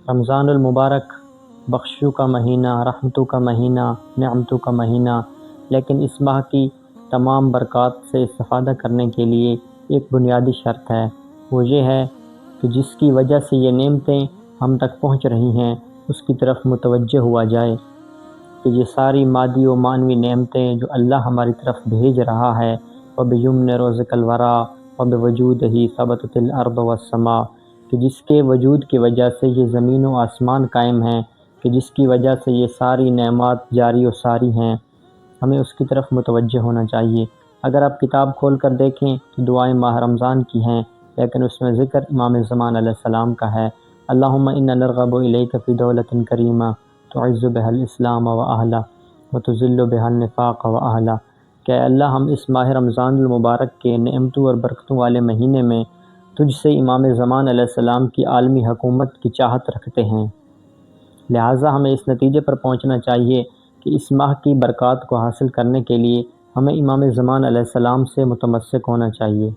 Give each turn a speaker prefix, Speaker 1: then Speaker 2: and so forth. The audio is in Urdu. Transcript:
Speaker 1: رمضان المبارک بخشوں کا مہینہ، رحمتوں کا مہینہ، نعمتوں کا مہینہ، لیکن اس ماہ کی تمام برکات سے استفادہ کرنے کے لیے ایک بنیادی شرط ہے، وہ یہ ہے کہ جس کی وجہ سے یہ نعمتیں ہم تک پہنچ رہی ہیں اس کی طرف متوجہ ہوا جائے، کہ یہ ساری مادی و معنوی نعمتیں جو اللہ ہماری طرف بھیج رہا ہے، وَبِيُمْنِ رُزْقِ الْوَرَىٰ وَبِوُجُودِهِ ثَبَتَتِ الْأَرْضُ وَالسَّمَاءُ، کہ جس کے وجود کی وجہ سے یہ زمین و آسمان قائم ہیں، کہ جس کی وجہ سے یہ ساری نعمات جاری و ساری ہیں، ہمیں اس کی طرف متوجہ ہونا چاہیے۔ اگر آپ کتاب کھول کر دیکھیں تو دعائیں ماہ رمضان کی ہیں، لیکن اس میں ذکر امام زمان علیہ السلام کا ہے۔ اللہم انا نرغب الیک فی دولۃ کریمہ تعز بها الاسلام واہلہ وتذل بها النفاق واہلہ، کہ اے اللہ ہم اس ماہ رمضان المبارک کے نعمتوں اور برکتوں والے مہینے میں تجھ سے امام زمان علیہ السلام کی عالمی حکومت کی چاہت رکھتے ہیں، لہٰذا ہمیں اس نتیجے پر پہنچنا چاہیے کہ اس ماہ کی برکات کو حاصل کرنے کے لیے ہمیں امام زمان علیہ السلام سے متمسک ہونا چاہیے۔